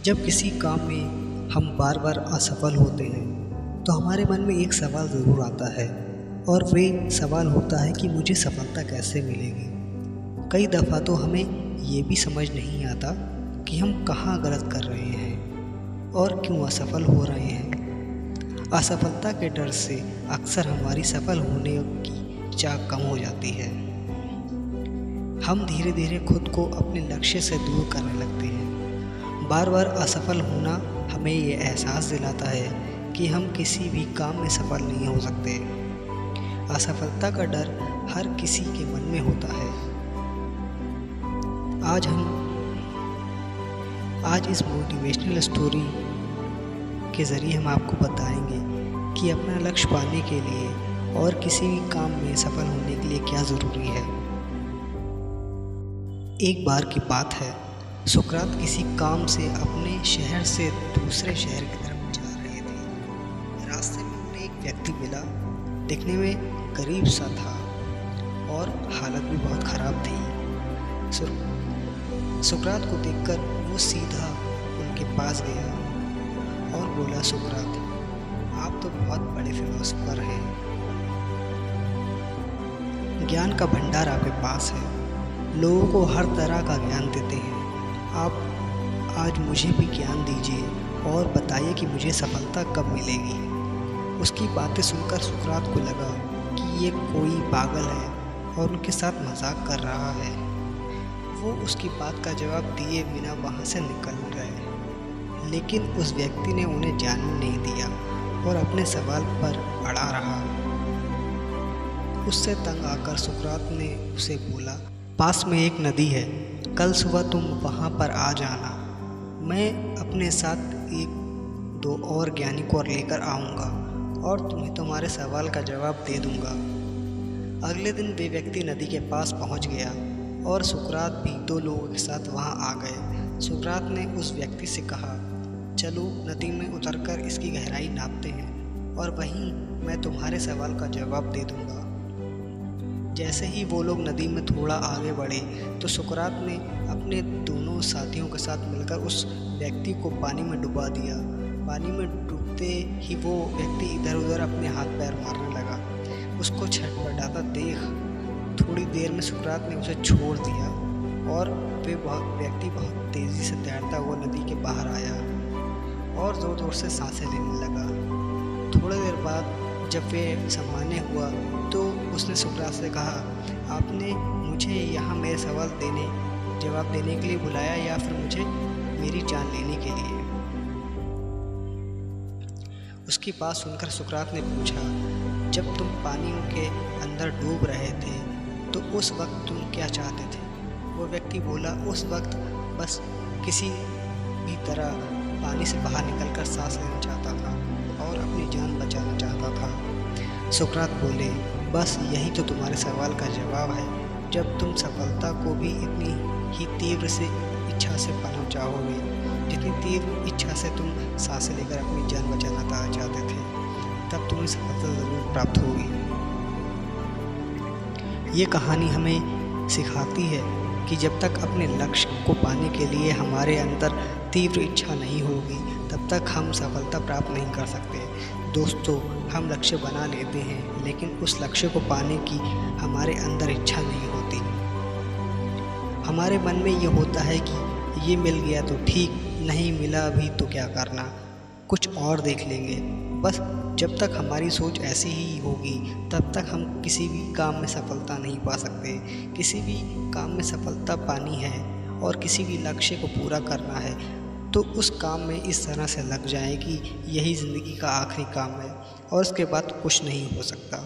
जब किसी काम में हम बार बार असफल होते हैं तो हमारे मन में एक सवाल ज़रूर आता है और वे सवाल होता है कि मुझे सफलता कैसे मिलेगी। कई दफ़ा तो हमें ये भी समझ नहीं आता कि हम कहाँ गलत कर रहे हैं और क्यों असफल हो रहे हैं। असफलता के डर से अक्सर हमारी सफल होने की चाह कम हो जाती है। हम धीरे धीरे खुद को अपने लक्ष्य से दूर करने लगते हैं। बार बार असफल होना हमें ये एहसास दिलाता है कि हम किसी भी काम में सफल नहीं हो सकते। असफलता का डर हर किसी के मन में होता है। आज इस मोटिवेशनल स्टोरी के ज़रिए हम आपको बताएंगे कि अपना लक्ष्य पाने के लिए और किसी भी काम में सफल होने के लिए क्या ज़रूरी है। एक बार की बात है, सुकरात किसी काम से अपने शहर से दूसरे शहर की तरफ जा रहे थे। रास्ते में उन्हें एक व्यक्ति मिला, दिखने में गरीब सा था और हालत भी बहुत ख़राब थी। सुकरात को देखकर वो सीधा उनके पास गया और बोला, सुकरात, आप तो बहुत बड़े फिलोसोफर हैं, ज्ञान का भंडार आपके पास है, लोगों को हर तरह का ज्ञान देते हैं। आप आज मुझे भी ज्ञान दीजिए और बताइए कि मुझे सफलता कब मिलेगी। उसकी बातें सुनकर सुकरात को लगा कि ये कोई पागल है और उनके साथ मजाक कर रहा है। वो उसकी बात का जवाब दिए बिना वहाँ से निकल गए, लेकिन उस व्यक्ति ने उन्हें जाने नहीं दिया और अपने सवाल पर अड़ा रहा। उससे तंग आकर सुकरात ने उसे बोला, पास में एक नदी है, कल सुबह तुम वहाँ पर आ जाना। मैं अपने साथ एक दो और ज्ञानी को लेकर आऊँगा और तुम्हें तुम्हारे सवाल का जवाब दे दूँगा। अगले दिन वे व्यक्ति नदी के पास पहुँच गया और सुकरात भी दो लोगों के साथ वहाँ आ गए। सुकरात ने उस व्यक्ति से कहा, चलो नदी में उतरकर इसकी गहराई नापते हैं और वहीं मैं तुम्हारे सवाल का जवाब दे दूँगा। जैसे ही वो लोग नदी में थोड़ा आगे बढ़े तो सुकरात ने अपने दोनों साथियों के साथ मिलकर उस व्यक्ति को पानी में डुबा दिया। पानी में डूबते ही वो व्यक्ति इधर उधर अपने हाथ पैर मारने लगा। उसको छटपटाता देख थोड़ी देर में सुकरात ने उसे छोड़ दिया और व्यक्ति बहुत तेज़ी से तैरता हुआ नदी के बाहर आया और ज़ोर ज़ोर से सांसें लेने लगा। थोड़ी देर बाद जब वे सामान्य हुआ तो उसने सुकरात से कहा, आपने मुझे यहाँ मेरे जवाब देने के लिए बुलाया या फिर मुझे मेरी जान लेने के लिए? उसकी बात सुनकर सुकरात ने पूछा, जब तुम पानी के अंदर डूब रहे थे तो उस वक्त तुम क्या चाहते थे? वो व्यक्ति बोला, उस वक्त बस किसी भी तरह पानी से बाहर निकलकर सांस लेना चाहता था और अपनी जान बचाना चाहता था। सुकरात बोले, बस यही तो तुम्हारे सवाल का जवाब है। जब तुम सफलता को भी इतनी ही तीव्र से इच्छा से पाना चाहोगे जितनी तीव्र इच्छा से तुम सांसें लेकर अपनी जान बचाना चाहते थे, तब तुम्हें सफलता ज़रूर प्राप्त होगी। ये कहानी हमें सिखाती है कि जब तक अपने लक्ष्य को पाने के लिए हमारे अंदर तीव्र इच्छा नहीं होगी तब तक हम सफलता प्राप्त नहीं कर सकते। दोस्तों, हम लक्ष्य बना लेते हैं लेकिन उस लक्ष्य को पाने की हमारे अंदर इच्छा नहीं होती। हमारे मन में ये होता है कि ये मिल गया तो ठीक, नहीं मिला अभी तो क्या करना, कुछ और देख लेंगे। बस जब तक हमारी सोच ऐसी ही होगी तब तक हम किसी भी काम में सफलता नहीं पा सकते। किसी भी काम में सफलता पानी है और किसी भी लक्ष्य को पूरा करना है तो उस काम में इस तरह से लग जाए कि यही ज़िंदगी का आखिरी काम है और उसके बाद कुछ नहीं हो सकता।